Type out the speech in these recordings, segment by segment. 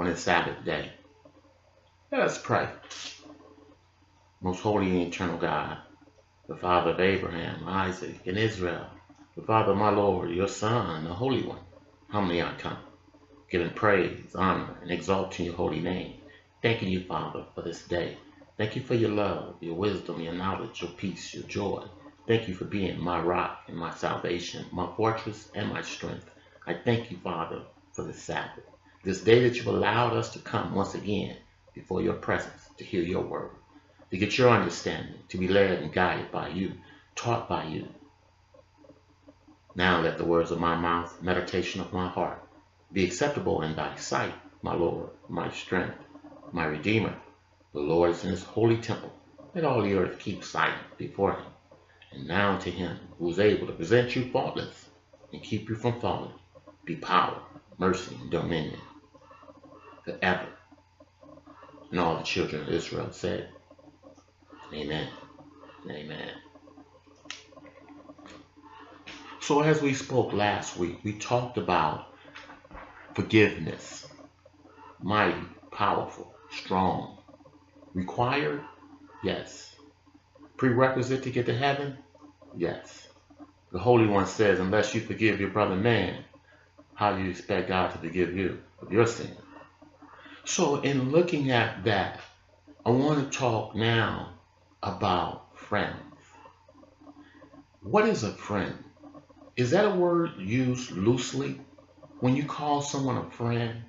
this Sabbath day. Let us pray. Most holy and eternal God, the Father of Abraham, Isaac, and Israel, the Father of my Lord, your Son, the Holy One, humbly I come, giving praise, honor, and exalting your holy name. Thanking you, Father, for this day. Thank you for your love, your wisdom, your knowledge, your peace, your joy. Thank you for being my rock and my salvation, my fortress and my strength. I thank you, Father, for this Sabbath, this day that you've allowed us to come once again before your presence to hear your word, to get your understanding, to be led and guided by you, taught by you. Now let the words of my mouth, meditation of my heart, be acceptable in thy sight, my Lord, my strength, my Redeemer. The Lord is in his holy temple. Let all the earth keep silent before him. And now to him who is able to present you faultless and keep you from falling, be power, mercy, and dominion forever. And all the children of Israel said, Amen and amen. So as we spoke last week, we talked about forgiveness. Mighty, powerful, strong. Required? Yes. Prerequisite to get to heaven? Yes. The Holy One says, unless you forgive your brother man, how do you expect God to forgive you of your sin? So in looking at that, I want to talk now about friends. What is a friend? Is that a word used loosely? When you call someone a friend,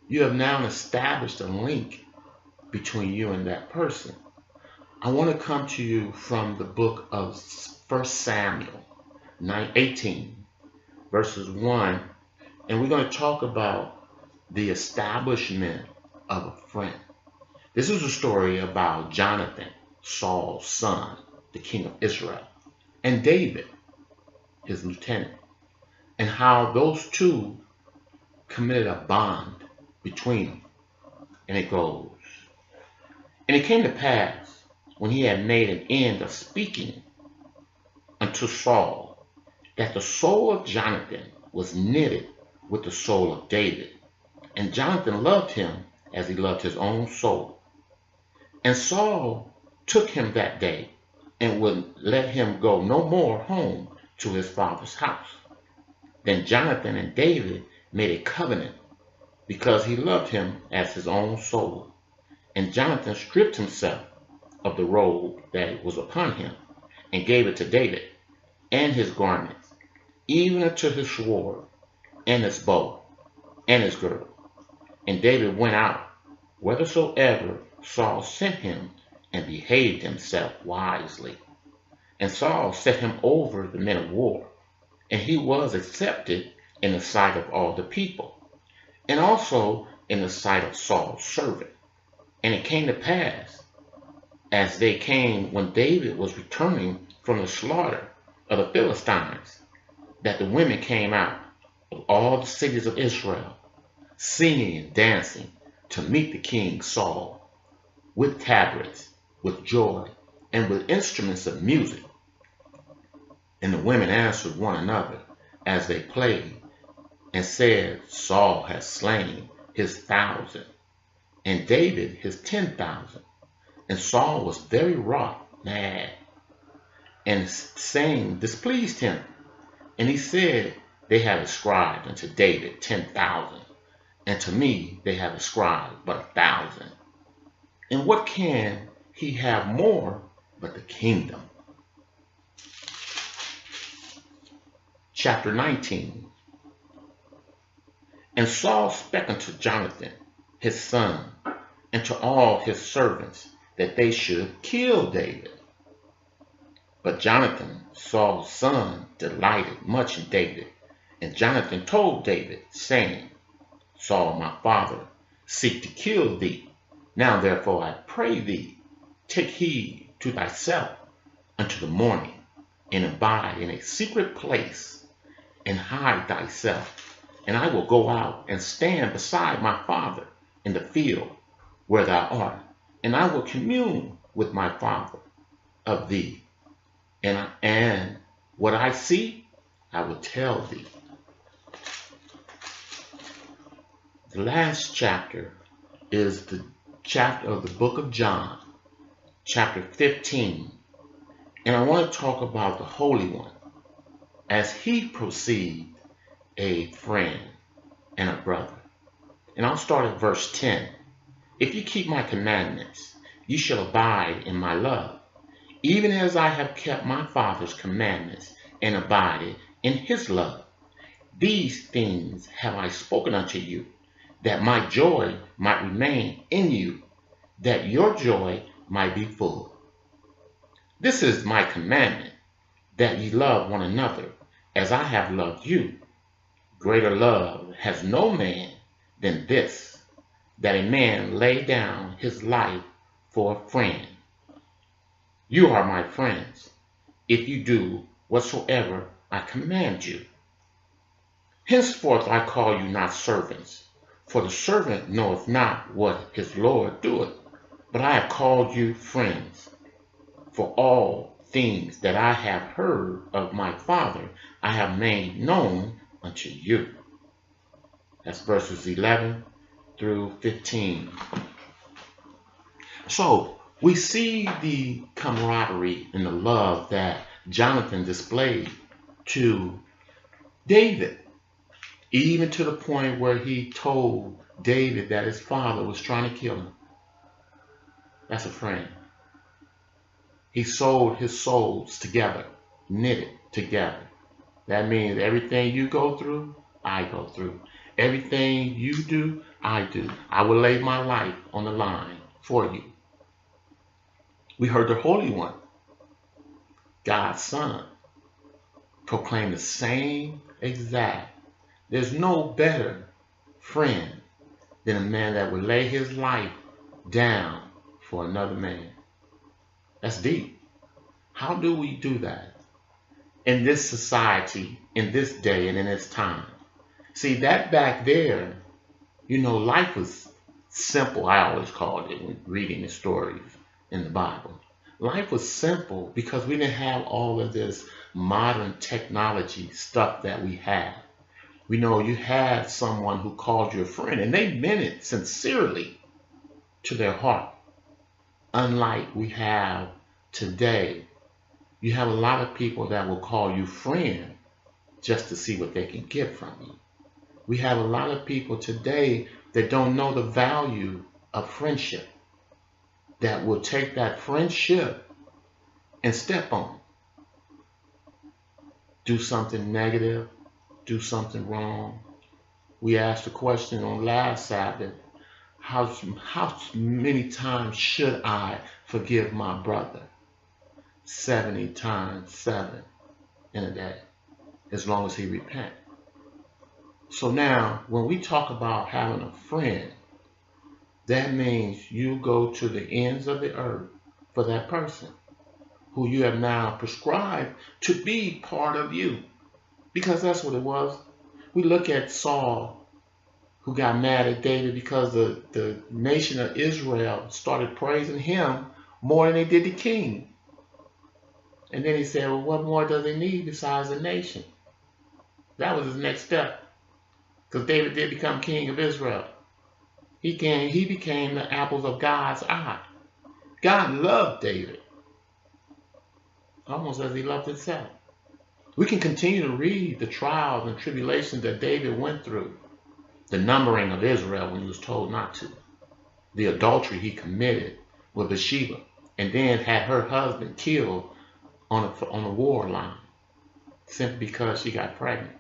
you have now established a link between you and that person. I want to come to you from the book of 1 Samuel 18, verses 1, and we're going to talk about the establishment of a friend. This is a story about Jonathan, Saul's son, the king of Israel, and David, his lieutenant, and how those two committed a bond between them. And it goes, and it came to pass, when he had made an end of speaking unto Saul, that the soul of Jonathan was knitted with the soul of David. And Jonathan loved him as he loved his own soul. And Saul took him that day, and would let him go no more home to his father's house. Then Jonathan and David made a covenant, because he loved him as his own soul. And Jonathan stripped himself of the robe that was upon him, and gave it to David, and his garments, even unto his sword, and his bow, and his girdle. And David went out whithersoever Saul sent him, and behaved himself wisely. And Saul set him over the men of war, and he was accepted in the sight of all the people, and also in the sight of Saul's servant. And it came to pass, as they came when David was returning from the slaughter of the Philistines, that the women came out of all the cities of Israel, singing and dancing to meet the king Saul, with tabrets, with joy, and with instruments of music. And the women answered one another as they played, and said, Saul has slain his 1,000, and David his 10,000. And Saul was very wroth, mad, and saying displeased him. And he said, they have ascribed unto David 10,000, and to me they have ascribed but 1,000. And what can he have more but the kingdom? Chapter 19. And Saul spake unto Jonathan, his son, and to all his servants, that they should kill David. But Jonathan, Saul's son, delighted much in David. And Jonathan told David, saying, Saul my father seek to kill thee. Now therefore I pray thee, take heed to thyself unto the morning, and abide in a secret place, and hide thyself. And I will go out and stand beside my father in the field where thou art, and I will commune with my father of thee. And what I see, I will tell thee. The last chapter is the chapter of the book of John, chapter 15. And I want to talk about the Holy One as he perceived a friend and a brother. And I'll start at verse 10. If you keep my commandments, you shall abide in my love, even as I have kept my Father's commandments and abided in his love. These things have I spoken unto you, that my joy might remain in you, that your joy might be full. This is my commandment, that ye love one another, as I have loved you. Greater love has no man than this, that a man lay down his life for a friend. You are my friends, if you do whatsoever I command you. Henceforth I call you not servants, for the servant knoweth not what his Lord doeth, but I have called you friends. For all things that I have heard of my Father, I have made known unto you. That's verses 11 through 15. So we see the camaraderie and the love that Jonathan displayed to David, even to the point where he told David that his father was trying to kill him. That's a friend. He sold his souls together, knitted together. That means everything you go through, I go through. Everything you do, I do. I will lay my life on the line for you. We heard the Holy One, God's Son, proclaim the same exact. There's no better friend than a man that would lay his life down for another man. That's deep. How do we do that in this society, in this day, and in this time? See, that back there, life was simple. I always called it when reading the stories in the Bible. Life was simple because we didn't have all of this modern technology stuff that we have. We know you had someone who called you a friend, and they meant it sincerely to their heart. Unlike we have today, you have a lot of people that will call you friend just to see what they can get from you. We have a lot of people today that don't know the value of friendship, that will take that friendship and step on it. Do something negative, do something wrong. We asked the question on last Sabbath, how many times should I forgive my brother? 70 times 7 in a day, as long as he repents. So now, when we talk about having a friend, that means you go to the ends of the earth for that person who you have now prescribed to be part of you. Because that's what it was. We look at Saul, who got mad at David because the nation of Israel started praising him more than they did the king. And then he said, well, what more does he need besides a nation? That was his next step. Because David did become king of Israel. He became the apples of God's eye. God loved David, almost as he loved himself. We can continue to read the trials and tribulations that David went through. The numbering of Israel when he was told not to. The adultery he committed with Bathsheba, and then had her husband killed on a war line simply because she got pregnant.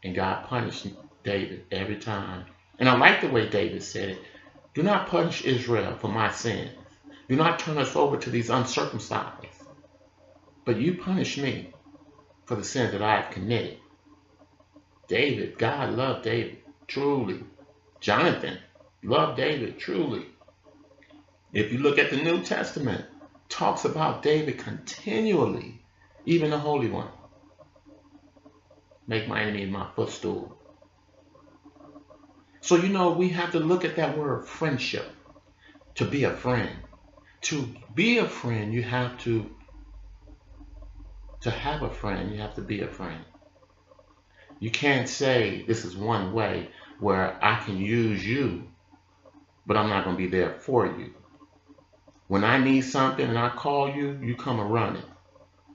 And God punished David every time. And I like the way David said it. Do not punish Israel for my sins. Do not turn us over to these uncircumcised. But you punish me for the sins that I have committed. David, God loved David, truly. Jonathan loved David, truly. If you look at the New Testament, it talks about David continually, even the Holy One. Make my enemy my footstool. So, we have to look at that word friendship. To be a friend. To be a friend, you have to have a friend, you have to be a friend. You can't say this is one way. where I can use you, but I'm not going to be there for you. When I need something and I call you, you come and run it.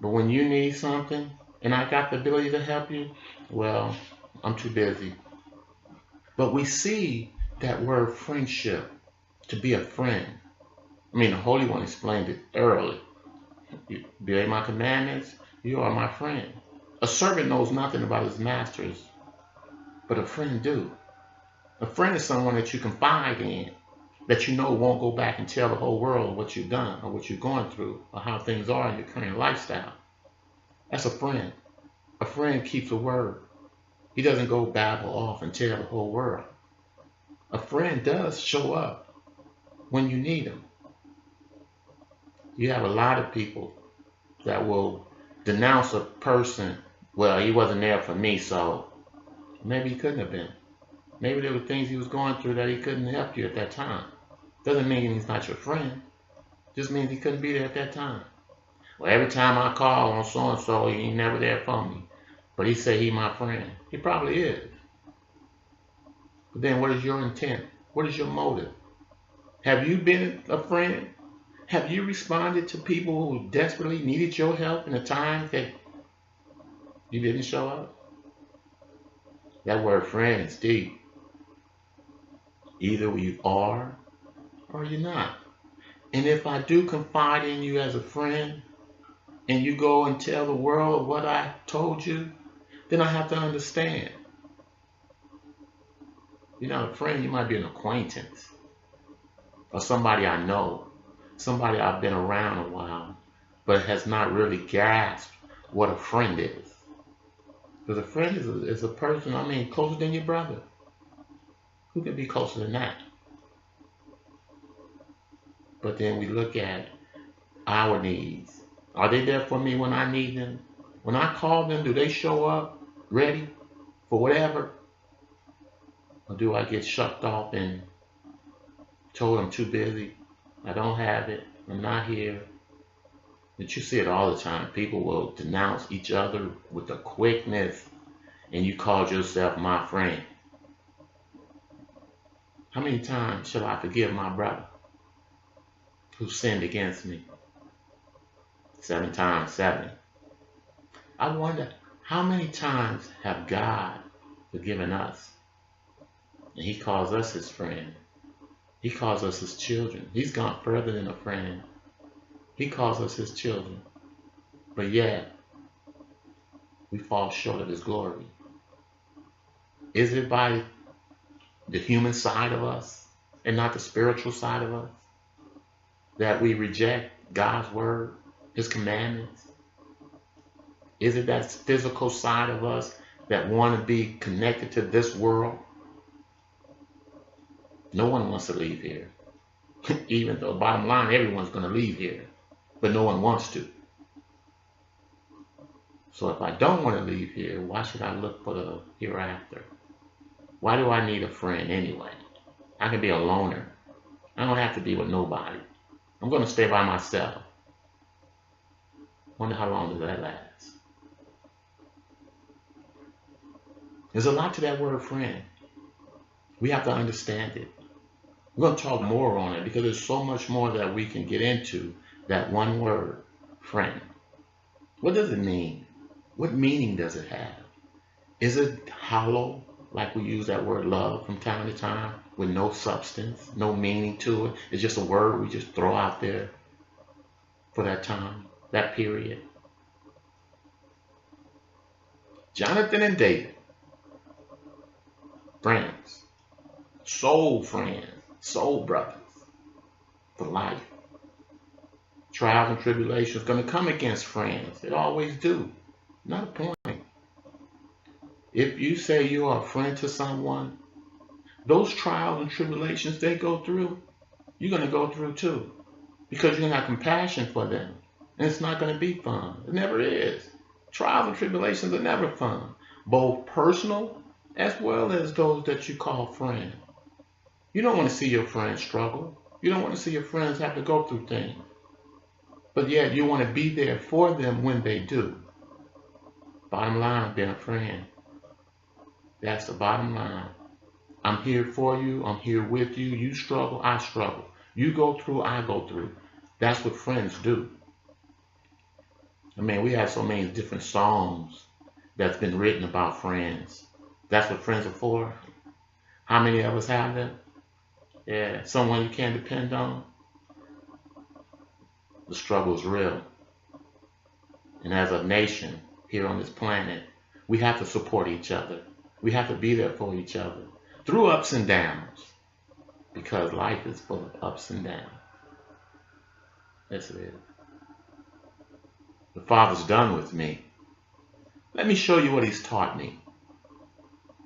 But when you need something and I got the ability to help you, well, I'm too busy. But we see that word friendship to be a friend. I mean, the Holy One explained it thoroughly. You obey my commandments, you are my friend. A servant knows nothing about his masters, but a friend do. A friend is someone that you confide in, that you know won't go back and tell the whole world what you've done or what you're going through or how things are in your current lifestyle. That's a friend. A friend keeps a word. He doesn't go babble off and tell the whole world. A friend does show up when you need him. You have a lot of people that will denounce a person. Well, he wasn't there for me, so maybe he couldn't have been. Maybe there were things he was going through that he couldn't help you at that time. Doesn't mean he's not your friend. Just means he couldn't be there at that time. Well, every time I call on so-and-so, he ain't never there for me. But he say he my friend. He probably is. But then what is your intent? What is your motive? Have you been a friend? Have you responded to people who desperately needed your help in a time that you didn't show up? That word friend is deep. Either you are or you're not. And if I do confide in you as a friend and you go and tell the world what I told you, then I have to understand. You're not a friend, you might be an acquaintance or somebody I know, somebody I've been around a while, but has not really grasped what a friend is. Because a friend is a person, I mean, closer than your brother. Who could be closer than that? But then we look at our needs. Are they there for me when I need them? When I call them, do they show up ready for whatever? Or do I get shucked off and told I'm too busy? I don't have it. I'm not here. But you see it all the time. People will denounce each other with a quickness, and you called yourself my friend. How many times shall I forgive my brother who sinned against me? 7 times 7. I wonder how many times have God forgiven us? And he calls us his friend. He calls us his children. He's gone further than a friend. He calls us his children. But yet, we fall short of his glory. Is it by the human side of us and not the spiritual side of us that we reject God's word, his commandments? Is it that physical side of us that want to be connected to this world? No one wants to leave here. Even though, bottom line, everyone's going to leave here. But no one wants to. So if I don't want to leave here, why should I look for the hereafter? Why do I need a friend anyway? I can be a loner. I don't have to be with nobody. I'm going to stay by myself. Wonder how long does that last? There's a lot to that word friend. We have to understand it. We're going to talk more on it because there's so much more that we can get into that one word, friend. What does it mean? What meaning does it have? Is it hollow, like we use that word love from time to time, with no substance, no meaning to it? It's just a word we just throw out there for that time, that period. Jonathan and David, friends, soul friends, soul brothers for life. Trials and tribulations going to come against friends. It always do. Not a point. If you say you are a friend to someone, those trials and tribulations they go through, you're going to go through too. Because you're going to have compassion for them. And it's not going to be fun. It never is. Trials and tribulations are never fun. Both personal as well as those that you call friend. You don't want to see your friends struggle. You don't want to see your friends have to go through things. But yet you want to be there for them when they do. Bottom line, being a friend. That's the bottom line. I'm here for you. I'm here with you. You struggle, I struggle. You go through, I go through. That's what friends do. I mean, we have so many different songs that's been written about friends. That's what friends are for. How many of us have them? Yeah, someone you can't depend on. The struggle is real. And as a nation here on this planet, we have to support each other. We have to be there for each other through ups and downs because life is full of ups and downs. Yes, it is. The Father's done with me. Let me show you what He's taught me.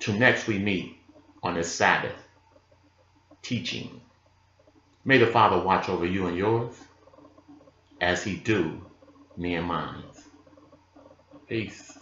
Till next we meet on this Sabbath teaching. May the Father watch over you and yours as He do me and mine. Peace.